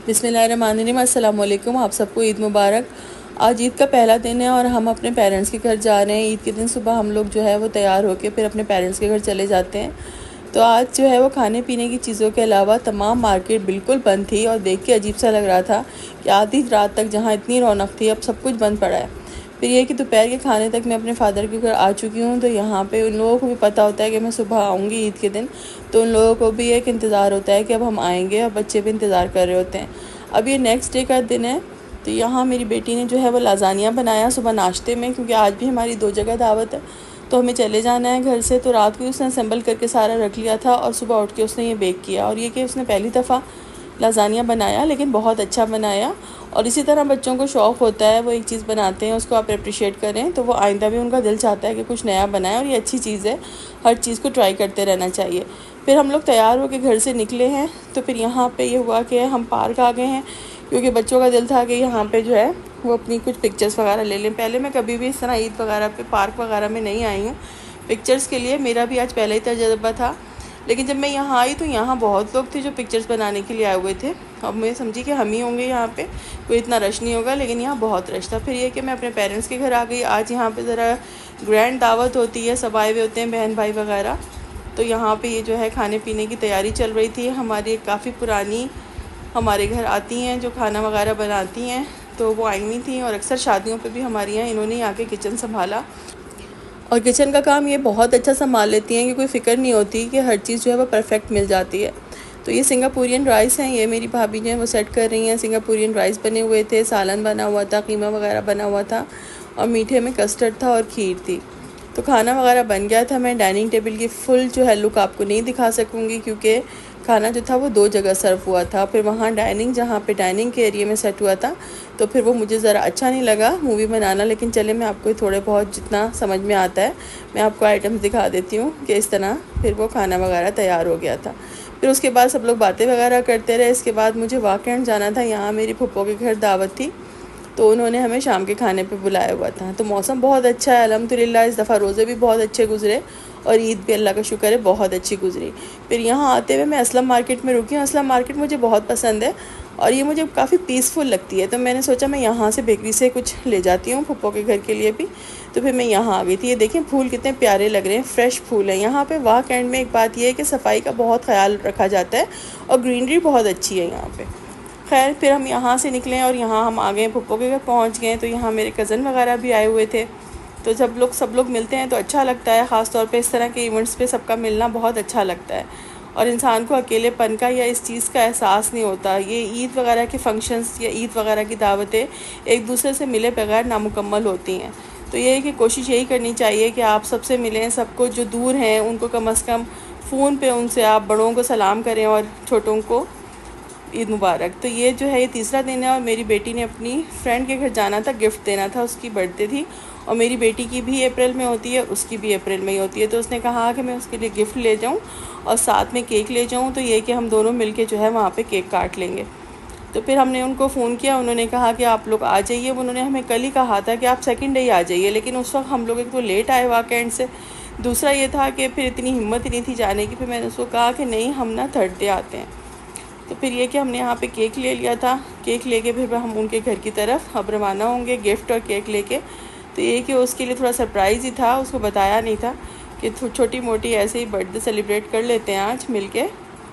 बिस्मिल्लाहिर्रहमानिर्रहीम। अस्सलाम वालेकुम। आप सबको ईद मुबारक। आज ईद का पहला दिन है और हम अपने पेरेंट्स के घर जा रहे हैं। ईद के दिन सुबह हम लोग जो है वो तैयार होकर फिर अपने पेरेंट्स के घर चले जाते हैं। तो आज जो है वो खाने पीने की चीज़ों के अलावा तमाम मार्केट बिल्कुल बंद थी और देख के अजीब सा लग रहा था कि आधी रात तक जहाँ इतनी रौनक थी अब सब कुछ बंद पड़ा है। फिर ये कि दोपहर के खाने तक मैं अपने फ़ादर के घर आ चुकी हूँ। तो यहाँ पे उन लोगों को भी पता होता है कि मैं सुबह आऊँगी ईद के दिन, तो उन लोगों को भी एक इंतज़ार होता है कि अब हम आएंगे और बच्चे भी इंतज़ार कर रहे होते हैं। अब ये नेक्स्ट डे का दिन है। तो यहाँ मेरी बेटी ने जो है वो लाजानिया बनाया सुबह नाश्ते में, क्योंकि आज भी हमारी 2 जगह दावत है तो हमें चले जाना है घर से। तो रात को उसने असेंबल करके सारा रख लिया था और सुबह उठ के उसने ये बेक किया। और ये कि उसने पहली दफ़ा लाजानिया बनाया, लेकिन बहुत अच्छा बनाया। और इसी तरह बच्चों को शौक़ होता है, वो एक चीज़ बनाते हैं उसको आप अप्रिशिएट करें तो वो आइंदा भी उनका दिल चाहता है कि कुछ नया बनाए। और ये अच्छी चीज़ है, हर चीज़ को ट्राई करते रहना चाहिए। फिर हम लोग तैयार होकर घर से निकले हैं। तो फिर यहाँ पे ये हुआ कि हम पार्क आ गए हैं, क्योंकि बच्चों का दिल था कि यहाँ पे जो है वो अपनी कुछ पिक्चर्स वगैरह ले लें। पहले मैं कभी भी इस तरह ईद वगैरह पे पार्क वगैरह में नहीं आई हूँ पिक्चर्स के लिए। मेरा भी आज पहला ही तजुर्बा था। लेकिन जब मैं यहाँ आई तो यहाँ बहुत लोग थे जो पिक्चर्स बनाने के लिए आए हुए थे। अब मैं समझी कि हम ही होंगे यहाँ पे, कोई इतना रश नहीं होगा, लेकिन यहाँ बहुत रश था। फिर ये कि मैं अपने पेरेंट्स के घर आ गई। आज यहाँ पे ज़रा ग्रैंड दावत होती है, सब आए हुए होते हैं बहन भाई वगैरह। तो यहाँ पे ये जो है खाने पीने की तैयारी चल रही थी। हमारी काफ़ी पुरानी हमारे घर आती हैं जो खाना वगैरह बनाती हैं, तो वो आई हुई थी। और अक्सर शादियों पे भी हमारे यहाँ इन्होंने आके किचन संभाला। और किचन का काम ये बहुत अच्छा संभाल लेती हैं कि कोई फ़िक्र नहीं होती कि हर चीज़ जो है वो परफेक्ट मिल जाती है। तो ये सिंगापुरियन राइस हैं, ये मेरी भाभी जो है वो सेट कर रही हैं। सिंगापुरियन राइस बने हुए थे, सालन बना हुआ था, कीमा वगैरह बना हुआ था और मीठे में कस्टर्ड था और खीर थी। तो खाना वगैरह बन गया था। मैं डाइनिंग टेबल की फुल जो है लुक आपको नहीं दिखा सकूँगी, क्योंकि खाना जो था वो 2 जगह सर्व हुआ था। फिर वहाँ डाइनिंग, जहाँ पे डाइनिंग के एरिया में सेट हुआ था, तो फिर वो मुझे ज़रा अच्छा नहीं लगा मूवी बनाना। लेकिन चले, मैं आपको थोड़े बहुत जितना समझ में आता है मैं आपको आइटम्स दिखा देती हूँ कि इस तरह फिर वो खाना वगैरह तैयार हो गया था। फिर उसके बाद सब लोग बातें वगैरह करते रहे। इसके बाद मुझे वाकई जाना था, यहाँ मेरी फुप्पो के घर दावत थी, तो उन्होंने हमें शाम के खाने पे बुलाया हुआ था। तो मौसम बहुत अच्छा है अल्हम्दुलिल्लाह। इस दफ़ा रोज़े भी बहुत अच्छे गुजरे और ईद भी अल्लाह का शुक्र है बहुत अच्छी गुजरी। फिर यहाँ आते हुए मैं असलम मार्केट में रुकी हूँ। असलम मार्केट मुझे बहुत पसंद है और ये मुझे काफ़ी पीसफुल लगती है। तो मैंने सोचा मैं यहाँ से बेकरी से कुछ ले जाती हूँ फुप्पो के घर के लिए भी। तो फिर मैं यहाँ आ गई थी। ये देखें फूल कितने प्यारे लग रहे हैं, फ्रेश फूल हैं यहाँ पे। वाह कैंड में एक बात यह है कि सफाई का बहुत ख्याल रखा जाता है और ग्रीनरी बहुत अच्छी है यहाँ पे। खैर फिर हम यहाँ से निकले और यहाँ हम आ गए, फुप्पो के घर पहुँच गए। तो यहाँ मेरे कज़न वगैरह भी आए हुए थे। तो जब सब लोग मिलते हैं तो अच्छा लगता है, ख़ास तौर पे इस तरह के इवेंट्स पे सबका मिलना बहुत अच्छा लगता है और इंसान को अकेलेपन का या इस चीज़ का एहसास नहीं होता। ये ईद वगैरह के फंक्शंस या ईद वगैरह की दावतें एक दूसरे से मिले बगैर नामुकम्मल होती हैं। तो ये है कि कोशिश यही करनी चाहिए कि आप सबसे मिलें, सबको जो दूर हैं उनको कम से कम फ़ोन पे उनसे आप बड़ों को सलाम करें और छोटों को ईद मुबारक। तो ये जो है ये तीसरा दिन है और मेरी बेटी ने अपनी फ्रेंड के घर जाना था, गिफ्ट देना था, उसकी बर्थडे थी। और मेरी बेटी की भी अप्रैल में होती है, उसकी भी अप्रैल में ही होती है। तो उसने कहा कि मैं उसके लिए गिफ्ट ले जाऊं और साथ में केक ले जाऊं। तो ये कि हम दोनों मिलके जो है वहाँ पे केक काट लेंगे। तो फिर हमने उनको फ़ोन किया, उन्होंने कहा कि आप लोग आ जाइए। उन्होंने हमें कल ही कहा था कि आप सेकंड डे ही आ जाइए, लेकिन उस वक्त हम लोग एक तो लेट आए वाकई से, दूसरा ये था कि फिर इतनी हिम्मत ही नहीं थी जाने की। फिर मैंने उसको कहा कि नहीं, हम ना थर्ड डे आते हैं। तो फिर ये कि हमने यहाँ पे केक ले लिया था। केक लेके फिर हम उनके घर की तरफ अब रवाना होंगे गिफ्ट और केक लेके। तो ये कि उसके लिए थोड़ा सरप्राइज़ ही था, उसको बताया नहीं था कि छोटी मोटी ऐसे ही बर्थडे सेलिब्रेट कर लेते हैं आज मिल के।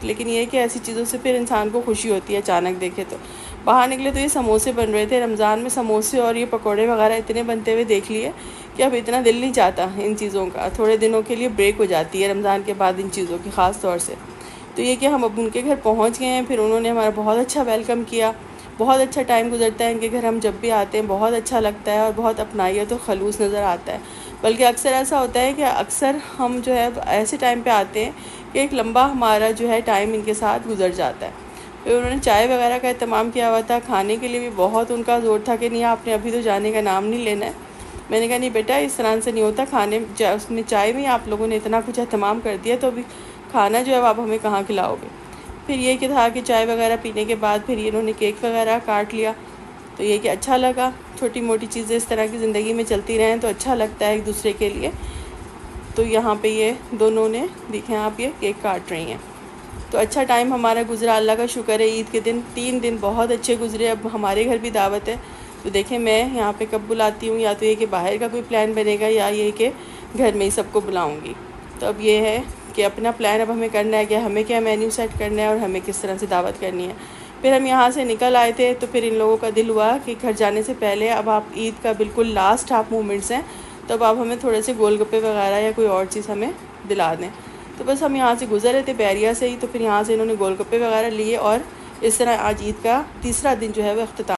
लेकिन ये कि ऐसी चीज़ों से फिर इंसान को खुशी होती है अचानक देखे। तो बाहर निकले तो ये समोसे बन रहे थे। रमज़ान में समोसे और ये पकौड़े वगैरह इतने बनते हुए देख लिए कि अब इतना दिल नहीं चाहता इन चीज़ों का। थोड़े दिनों के लिए ब्रेक हो जाती है रमज़ान के बाद इन चीज़ों की, ख़ास तौर से। तो ये कि हम अब उनके घर पहुंच गए हैं। फिर उन्होंने हमारा बहुत अच्छा वेलकम किया, बहुत अच्छा टाइम गुजरता है इनके घर। हम जब भी आते हैं बहुत अच्छा लगता है और बहुत अपनाइयत और खलूस नज़र आता है। बल्कि अक्सर ऐसा होता है कि अक्सर हम जो है ऐसे टाइम पे आते हैं कि एक लंबा हमारा जो है टाइम इनके साथ गुजर जाता है। फिर उन्होंने चाय वगैरह का अहतमाम किया हुआ था, खाने के लिए भी बहुत उनका ज़ोर था कि नहीं आपने अभी तो जाने का नाम नहीं लेना है। मैंने कहा नहीं बेटा, इस तरह से नहीं होता, खाने उसमें चाय में आप लोगों ने इतना कुछ अहतमाम कर दिया तो अभी खाना जो है आप हमें कहाँ खिलाओगे। फिर ये कि था कि चाय वगैरह पीने के बाद फिर इन्होंने केक वगैरह काट लिया। तो ये कि अच्छा लगा, छोटी मोटी चीज़ें इस तरह की ज़िंदगी में चलती रहें तो अच्छा लगता है एक दूसरे के लिए। तो यहाँ पे ये दोनों ने देखें आप, ये केक काट रही हैं। तो अच्छा टाइम हमारा गुजरा, अल्लाह का शुक्र है। ईद के दिन 3 दिन बहुत अच्छे गुजरे। अब हमारे घर भी दावत है, तो देखें मैं यहाँ पे कब बुलाती हूँ, या तो ये कि बाहर का कोई प्लान बनेगा या ये कि घर में ही सबको बुलाऊँगी। तो अब ये है कि अपना प्लान अब हमें करना है कि हमें क्या मेन्यू सेट करना है और हमें किस तरह से दावत करनी है। फिर हम यहाँ से निकल आए थे, तो फिर इन लोगों का दिल हुआ कि घर जाने से पहले अब आप ईद का बिल्कुल लास्ट हाफ मोमेंट्स हैं, तो अब आप हमें थोड़े से गोलगप्पे वगैरह या कोई और चीज़ हमें दिला दें। तो बस हम यहाँ से गुजर रहे थे बैरिया से ही, तो फिर यहाँ से इन्होंने गोलगप्पे वगैरह लिए और इस तरह आज ईद का तीसरा दिन जो है वो अख्तिताम